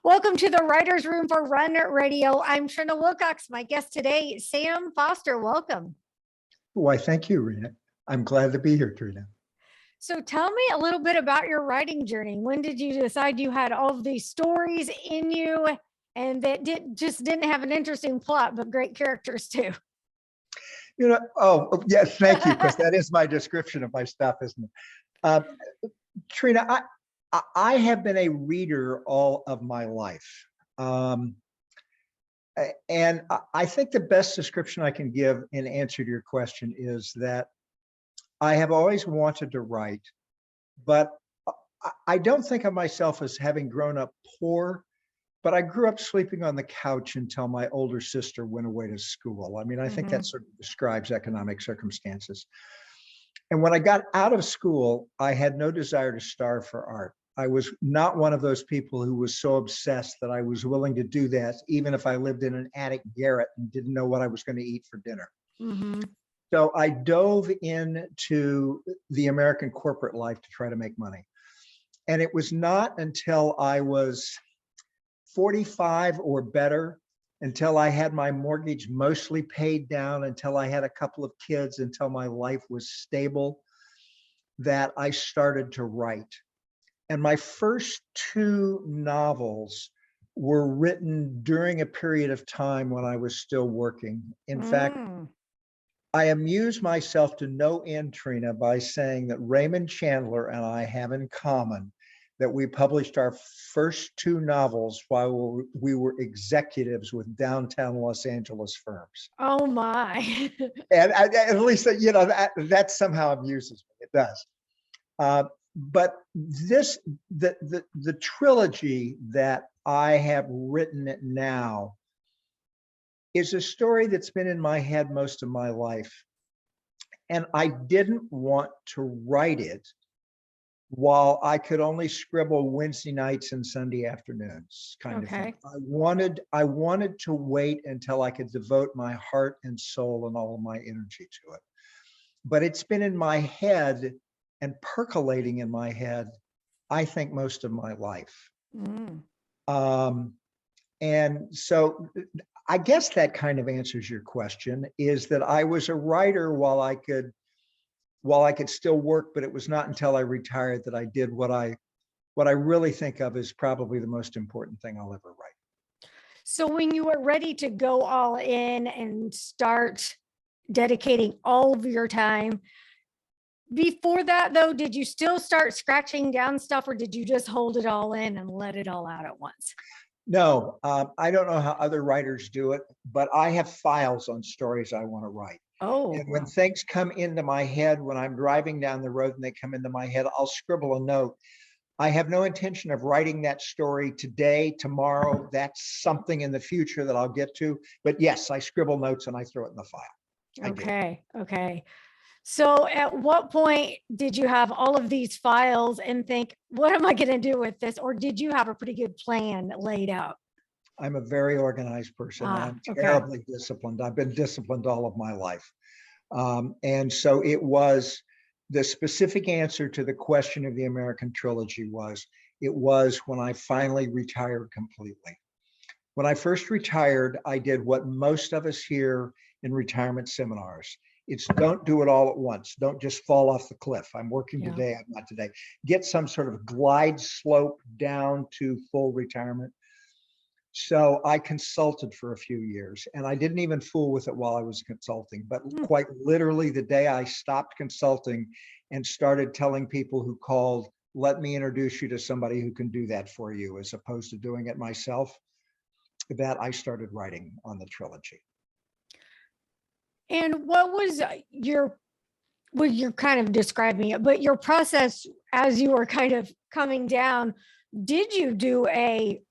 Welcome to the Writer's Room for Run Radio. I'm Trina Wilcox. My guest today, Sam Foster. Welcome. Why, thank you, Rena. I'm glad to be here, Trina. So tell me a little bit about your writing journey. When did you decide you had all of these stories in you and that just didn't have an interesting plot, but great characters too? Yes, thank you, because that is my description of my stuff, isn't it? Trina, I have been a reader all of my life. And I think the best description I can give in answer to your question is that I have always wanted to write, but I don't think of myself as having grown up poor, but I grew up sleeping on the couch until my older sister went away to school. I mean, I think that sort of describes economic circumstances. And when I got out of school, I had no desire to starve for art. I was not one of those people who was so obsessed that I was willing to do that, even if I lived in an attic garret and didn't know what I was going to eat for dinner. So I dove into the American corporate life to try to make money. And it was not until I was 45 or better, until I had my mortgage mostly paid down, until I had a couple of kids, until my life was stable, that I started to write. And my first two novels were written during a period of time when I was still working. In fact, I amuse myself to no end, Trina, by saying that Raymond Chandler and I have in common that we published our first two novels while we were executives with downtown Los Angeles firms. Oh my. And at least, that somehow amuses me. It does. But the trilogy that I have written now is a story that's been in my head most of my life. And I didn't want to write it while I could only scribble Wednesday nights and Sunday afternoons, kind of thing. I wanted to wait until I could devote my heart and soul and all of my energy to it. But it's been in my head and percolating in my head, I think, most of my life. And so I guess that kind of answers your question, is that I was a writer while I could still work, but it was not until I retired that I did what I really think of as probably the most important thing I'll ever write. So when you were ready to go all in and start dedicating all of your time, before that though, did you still start scratching down stuff, or did you just hold it all in and let it all out at once? No, I don't know how other writers do it, but I have files on stories I want to write. And when things come into my head, when I'm driving down the road and they come into my head, I'll scribble a note. I have no intention of writing that story today, tomorrow. That's something in the future that I'll get to. But yes, I scribble notes and I throw it in the file. Okay. So at what point did you have all of these files and think, what am I going to do with this? Or did you have a pretty good plan laid out? I'm a very organized person. I'm terribly disciplined. I've been disciplined all of my life. And so it was the specific answer to the question of the American trilogy it was when I finally retired completely. When I first retired, I did what most of us hear in retirement seminars. It's don't do it all at once. Don't just fall off the cliff. I'm working today, I'm not today. Get some sort of glide slope down to full retirement. So I consulted for a few years, and I didn't even fool with it while I was consulting, but quite literally the day I stopped consulting and started telling people who called, let me introduce you to somebody who can do that for you, as opposed to doing it myself, that I started writing on the trilogy. And what was you're kind of describing it, but your process as you were kind of coming down, did you do a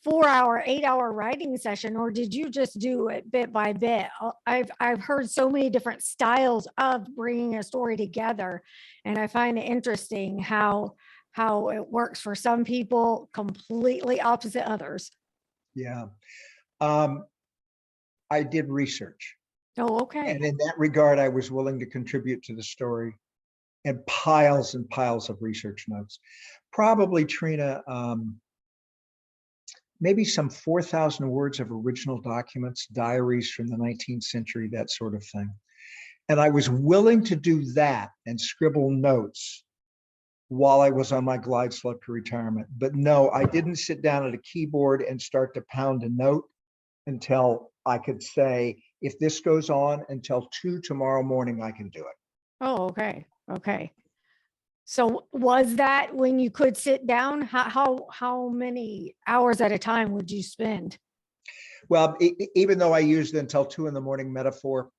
4-hour, 8-hour writing session, or did you just do it bit by bit? I've heard so many different styles of bringing a story together, and I find it interesting how it works for some people, completely opposite others. Yeah. I did research. Oh, okay. And in that regard, I was willing to contribute to the story, and piles of research notes. Probably, Trina, maybe some 4,000 words of original documents, diaries from the 19th century, that sort of thing. And I was willing to do that and scribble notes while I was on my glide slope to retirement. But no, I didn't sit down at a keyboard and start to pound a note until I could say, if this goes on until 2 tomorrow morning, I can do it. Oh, okay. Okay. So was that when you could sit down? How many hours at a time would you spend? Well, even though I used the until 2 in the morning metaphor,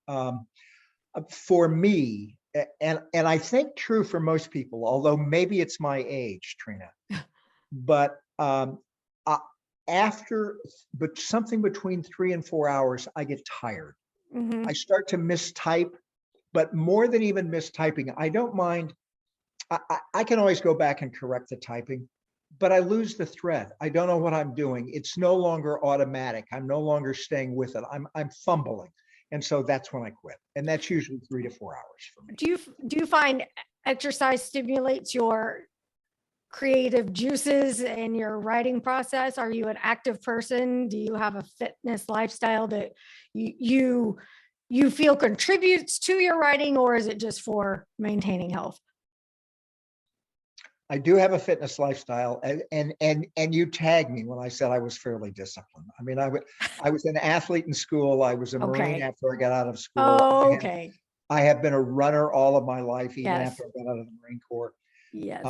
for me, and I think true for most people, although maybe it's my age, Trina, but after something between 3 and 4 hours, I get tired. Mhm. I start to mistype, but more than even mistyping, I don't mind. I can always go back and correct the typing, but I lose the thread. I don't know what I'm doing. It's no longer automatic. I'm no longer staying with it. I'm fumbling. And so that's when I quit. And that's usually 3 to 4 hours for me. Do you find exercise stimulates your creative juices in your writing process? Are you an active person? Do you have a fitness lifestyle that you feel contributes to your writing, or is it just for maintaining health? I do have a fitness lifestyle, and you tagged me when I said I was fairly disciplined. I mean, I was an athlete in school. I was a Marine Okay. after I got out of school. Oh, okay. I have been a runner all of my life, even Yes. after I got out of the Marine Corps. Yes.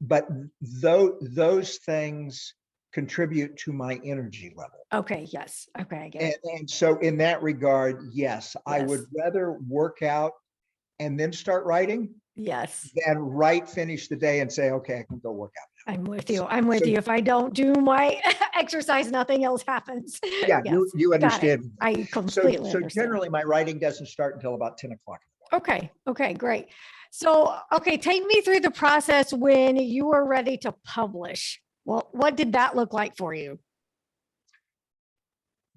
But those things contribute to my energy level. Okay. Yes. Okay. I get it. And so in that regard, yes, I would Yes. rather work out and then start writing Yes. than write, finish the day and say, okay, I can go work out. I'm with you. I'm with So- you. If I don't do my exercise, nothing else happens. Yeah, Yes. you Got it. understand. I So, completely so understand. generally my writing doesn't start until about 10 o'clock. Okay. Okay. Great. So, okay, take me through the process when you were ready to publish. Well, what did that look like for you?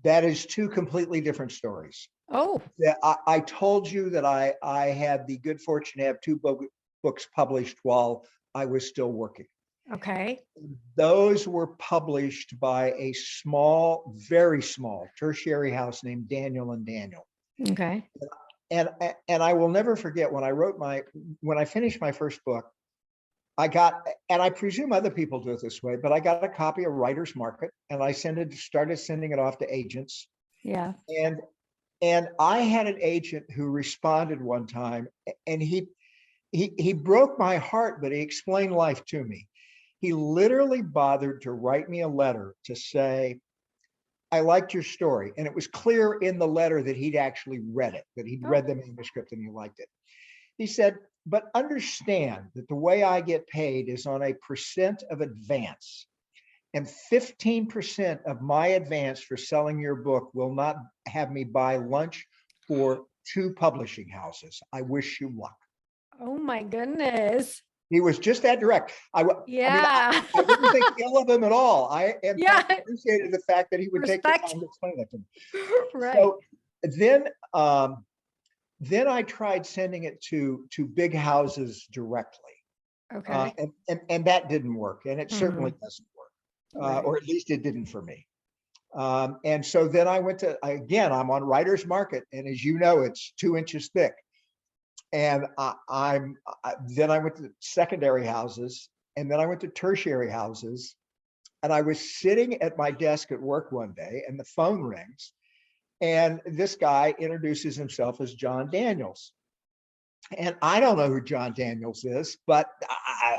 That is two completely different stories. Oh, Yeah, I told you that I had the good fortune to have two books published while I was still working. okay. Those were published by a small, very small tertiary house named Daniel and Daniel. Okay. And I will never forget when I finished my first book, I got, and I presume other people do it this way, but I got a copy of Writer's Market and I started sending it off to agents. Yeah. And I had an agent who responded one time, and he broke my heart, but he explained life to me. He literally bothered to write me a letter to say, I liked your story. And it was clear in the letter that he'd actually read it, that he'd read the manuscript and he liked it. He said, but understand that the way I get paid is on a percent of advance. And 15% of my advance for selling your book will not have me buy lunch for 2 publishing houses. I wish you luck. Oh my goodness. He was just that direct. Yeah. I didn't think ill of him at all. I Yeah. appreciated the fact that he would take the Respect. time to explain that to me. Right. So then I tried sending it to big houses directly. Okay. And that didn't work. And it certainly doesn't work. Right. Or at least it didn't for me. And so then I went to, again, I'm on Writer's Market. And as you know, it's 2 inches thick. And then I went to secondary houses, and then I went to tertiary houses. And I was sitting at my desk at work one day and the phone rings. And this guy introduces himself as John Daniels. And I don't know who John Daniels is, but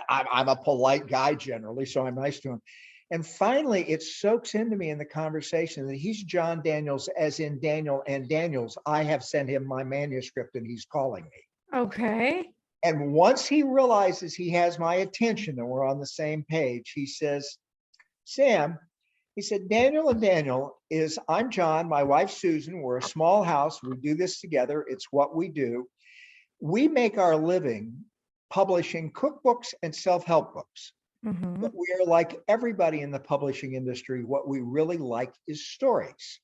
I'm a polite guy generally, so I'm nice to him. And finally, it soaks into me in the conversation that he's John Daniels, as in Daniel and Daniels. I have sent him my manuscript and he's calling me. Okay. And once he realizes he has my attention and we're on the same page, he says, Sam, he said, Daniel and Daniel is, I'm John, my wife Susan, we're a small house. We do this together. It's what we do. We make our living publishing cookbooks and self-help books. But we are like everybody in the publishing industry. What we really like is stories.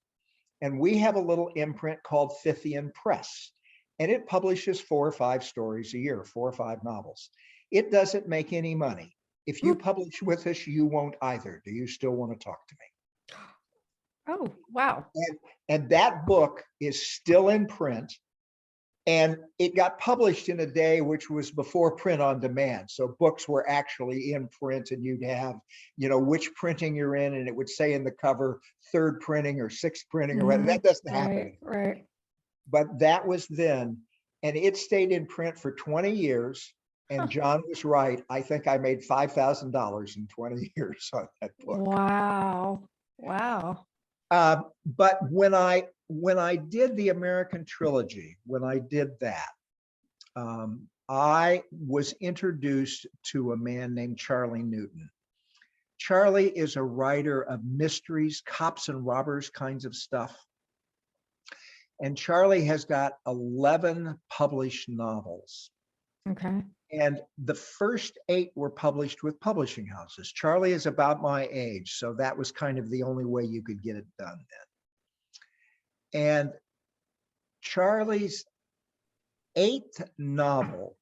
And we have a little imprint called Fithian Press, and it publishes 4 or 5 stories a year, 4 or 5 novels. It doesn't make any money. If you publish with us, you won't either. Do you still want to talk to me? Oh, wow. And that book is still in print. And it got published in a day which was before print on demand. So books were actually in print, and you'd have, which printing you're in, and it would say in the cover, third printing or sixth printing or whatever. That doesn't happen Right, right. But that was then, and it stayed in print for 20 years. And John was right. I think I made $5,000 in 20 years on that book. Wow. Wow. But when I did the American trilogy, when I did that, I was introduced to a man named Charlie Newton. Charlie is a writer of mysteries, cops and robbers kinds of stuff. And Charlie has got 11 published novels. Okay. And the first 8 were published with publishing houses. Charlie is about my age, so that was kind of the only way you could get it done then. And Charlie's 8th novel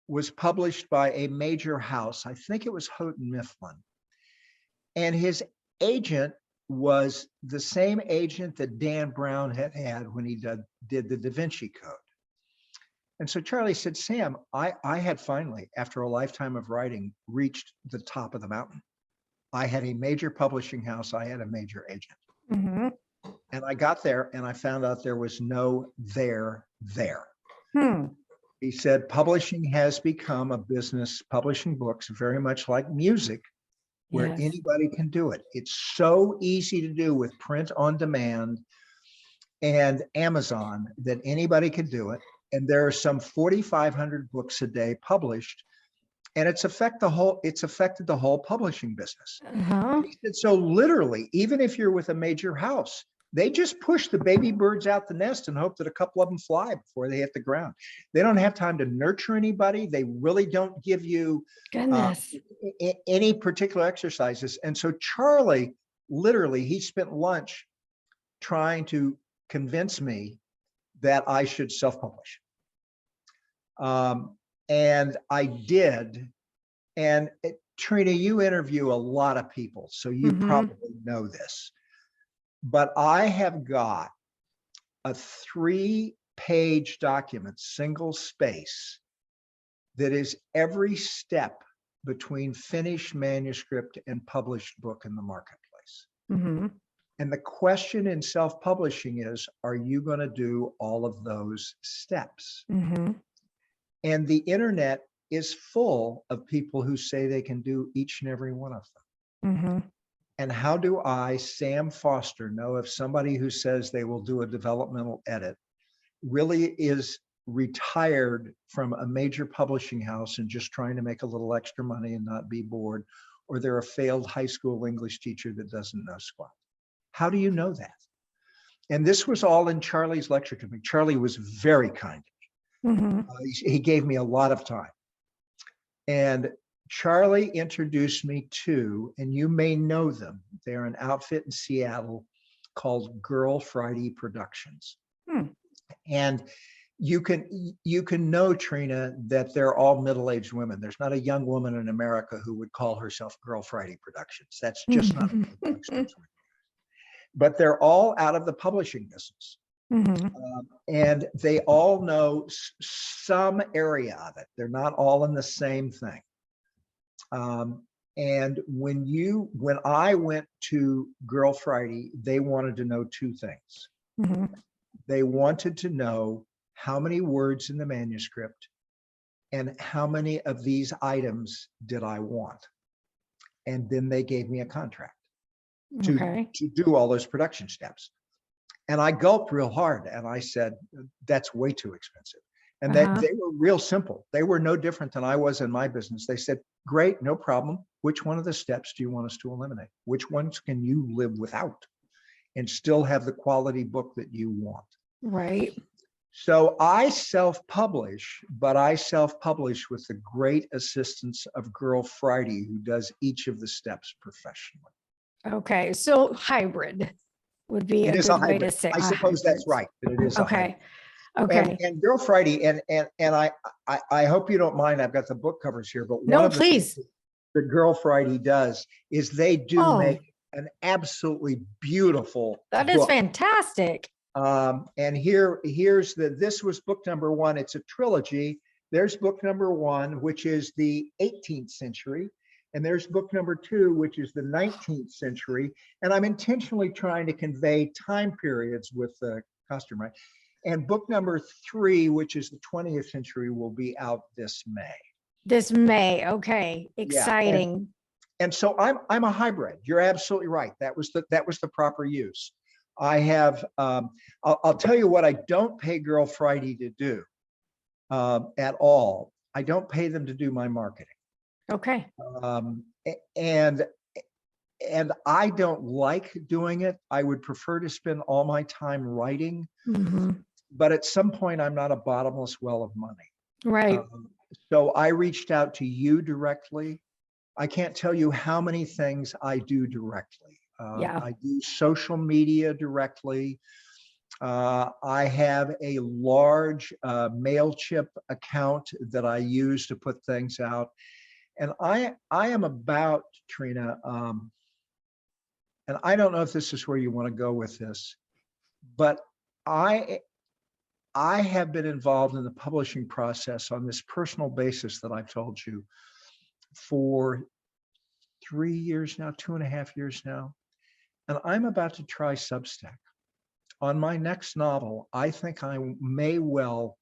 was published by a major house. I think it was Houghton Mifflin. And his agent was the same agent that Dan Brown had when he did the Da Vinci Code. And so Charlie said, Sam, I had finally, after a lifetime of writing, reached the top of the mountain. I had a major publishing house. I had a major agent. Mm-hmm. And I got there and I found out there was no there. He said, publishing has become a business, publishing books, very much like music, where Yes. anybody can do it. It's so easy to do with print on demand and Amazon that anybody can do it. And there are some 4,500 books a day published, and it's affected the whole publishing business. Uh-huh. He said, so literally, even if you're with a major house, they just push the baby birds out the nest and hope that a couple of them fly before they hit the ground. They don't have time to nurture anybody. They really don't give you Goodness. any particular exercises. And so Charlie, literally, he spent lunch trying to convince me that I should self-publish. And I did. And Trina, you interview a lot of people, so you probably know this. But I have got a 3-page document, single space, that is every step between finished manuscript and published book in the marketplace. Mm-hmm. And the question in self-publishing is, are you going to do all of those steps? Mm-hmm. And the internet is full of people who say they can do each and every one of them. Mm-hmm. And how do I, Sam Foster, know if somebody who says they will do a developmental edit really is retired from a major publishing house and just trying to make a little extra money and not be bored, or they're a failed high school English teacher that doesn't know squat? How do you know that? And this was all in Charlie's lecture to me. Charlie was very kind. Mm-hmm. He gave me a lot of time. And Charlie introduced me to, and you may know them, they're an outfit in Seattle called Girl Friday Productions. And you can know, Trina, that they're all middle-aged women. There's not a young woman in America who would call herself Girl Friday Productions. That's just not. But they're all out of the publishing business. Mm-hmm. And they all know some area of it. They're not all in the same thing. And when I went to Girl Friday, they wanted to know 2 things. Mm-hmm. They wanted to know how many words in the manuscript and how many of these items did I want. And then they gave me a contract to do all those production steps. And I gulped real hard and I said, that's way too expensive. And that they were real simple. They were no different than I was in my business. They said, great, no problem. Which one of the steps do you want us to eliminate? Which ones can you live without and still have the quality book that you want? Right. So I self-publish, but I self-publish with the great assistance of Girl Friday, who does each of the steps professionally. Okay. So hybrid would be a good way to say. I suppose that's right. That it is a hybrid. Okay. And Girl Friday, and I hope you don't mind, I've got the book covers here, but one No, of the please. things that Girl Friday does is they do make an absolutely beautiful That is book. fantastic. And this was book number one. It's a trilogy. There's book number one, which is the 18th century. And there's book number two, which is the 19th century. And I'm intentionally trying to convey time periods with the costume, right? And book number three, which is the 20th century, will be out this May. This May. Okay. Exciting. And so I'm a hybrid. You're absolutely right. That was the proper use. I have, I'll tell you what I don't pay Girl Friday to do at all. I don't pay them to do my marketing. Okay. And I don't like doing it. I would prefer to spend all my time writing, but at some point I'm not a bottomless well of money. Right. So I reached out to you directly. I can't tell you how many things I do directly. I do social media directly. I have a large MailChimp account that I use to put things out. And I am about, Trina, and I don't know if this is where you want to go with this, but I have been involved in the publishing process on this personal basis that I've told you for 3 years now, 2.5 years now. And I'm about to try Substack. On my next novel, I think I may well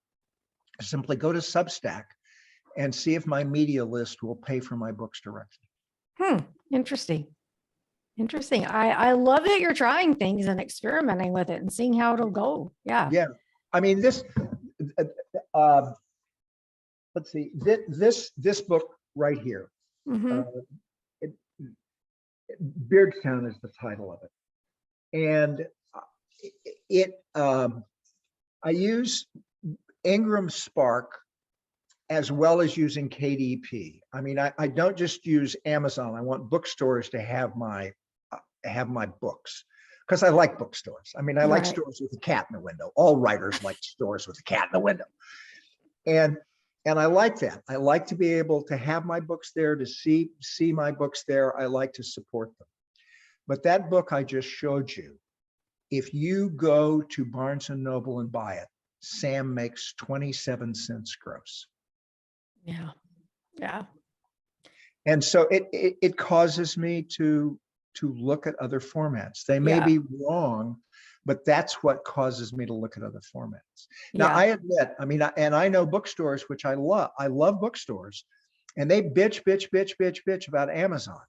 simply go to Substack and see if my media list will pay for my books directly. Interesting. Interesting. I love that you're trying things and experimenting with it and seeing how it'll go. Yeah. Yeah. I mean, let's see, this book right here, Beardstown is the title of it. And I use Ingram Spark as well as using KDP. I mean, I don't just use Amazon. I want bookstores to have my books because I like bookstores. I mean, I like stores with a cat in the window. All writers like stores with a cat in the window. And I like that. I like to be able to have my books there, to see my books there. I like to support them. But that book I just showed you, if you go to Barnes and Noble and buy it, Sam makes 27 cents gross. Yeah. Yeah. And so it causes me to look at other formats. They may be wrong, but that's what causes me to look at other formats. Now, I admit, I mean, and I know bookstores, which I love. I love bookstores, and they bitch about Amazon.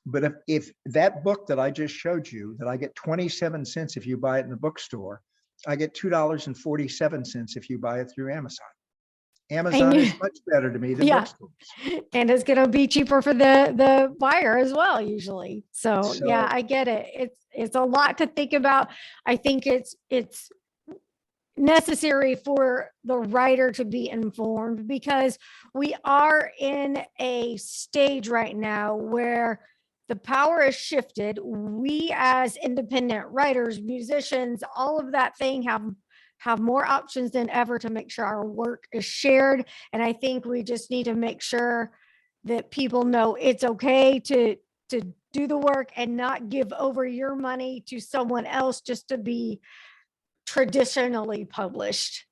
But if that book that I just showed you, that I get 27 cents if you buy it in the bookstore, I get $2.47 if you buy it through Amazon. Amazon is much better to me than bookstores. And it's going to be cheaper for the buyer as well, usually. So yeah, I get it. It's a lot to think about. I think it's necessary for the writer to be informed, because we are in a stage right now where the power is shifted. We as independent writers, musicians, all of that thing have more options than ever to make sure our work is shared. And I think we just need to make sure that people know it's okay to do the work and not give over your money to someone else just to be traditionally published.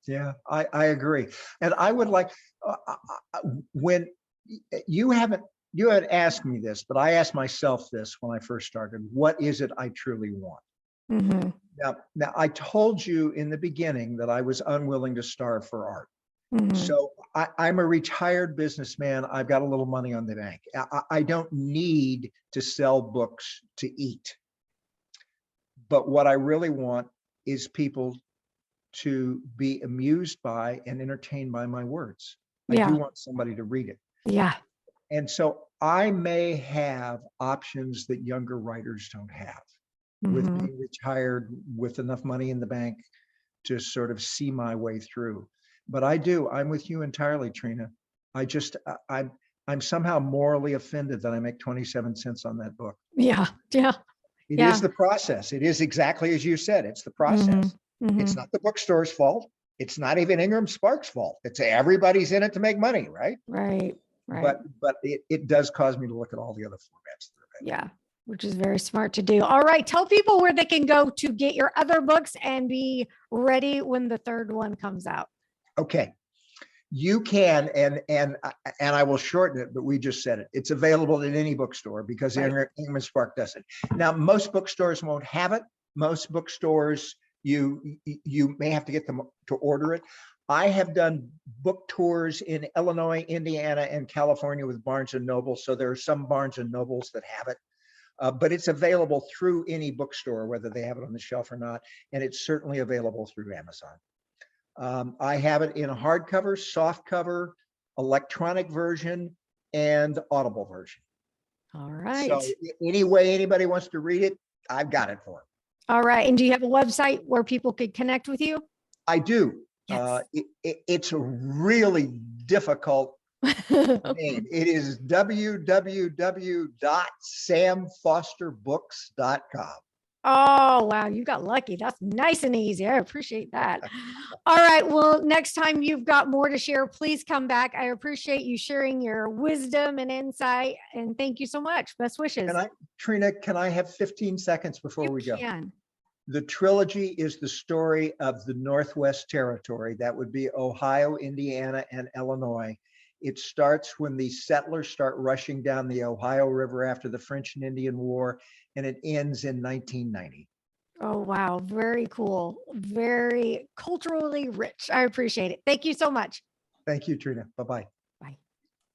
Yeah, I agree. And I would like, when you had asked me this, but I asked myself this when I first started, what is it I truly want? Now, I told you in the beginning that I was unwilling to starve for art. So I'm a retired businessman. I've got a little money on the bank. I don't need to sell books to eat. But what I really want is people to be amused by and entertained by my words. I do want somebody to read it. Yeah. And so I may have options that younger writers don't have, with being retired with enough money in the bank to sort of see my way through. But I'm with you entirely, Trina. I'm somehow morally offended that I make 27 cents on that book. Yeah. It is the process. It is exactly as you said. It's the process. It's not the bookstore's fault. It's not even Ingram Spark's fault. It's everybody's in it to make money, right? Right. But it does cause me to look at all the other formats that are available. which is very smart to do. All right. Tell people where they can go to get your other books and be ready when the third one comes out. Okay. You can, and I will shorten it, but we just said it. It's available in any bookstore because Right. Ingram Spark does it. Now, most bookstores won't have it. Most bookstores, you may have to get them to order it. I have done book tours in Illinois, Indiana, and California with Barnes and Noble. So there are some Barnes and Nobles that have it. But it's available through any bookstore, whether they have it on the shelf or not. And it's certainly available through Amazon. I have it in a hardcover, softcover, electronic version, and Audible version. All right. So any way anybody wants to read it, I've got it for them. All right. And do you have a website where people could connect with you? I do. Yes. It's a really difficult name. It is www.samfosterbooks.com. Oh, wow. You got lucky. That's nice and easy. I appreciate that. All right. Well, next time you've got more to share, please come back. I appreciate you sharing your wisdom and insight. And thank you so much. Best wishes. Trina, can I have 15 seconds before we go? Can. The trilogy is the story of the Northwest Territory. That would be Ohio, Indiana, and Illinois. It starts when the settlers start rushing down the Ohio River after the French and Indian War, and it ends in 1990. Oh, wow. Very cool. Very culturally rich. I appreciate it. Thank you so much. Thank you, Trina. Bye-bye.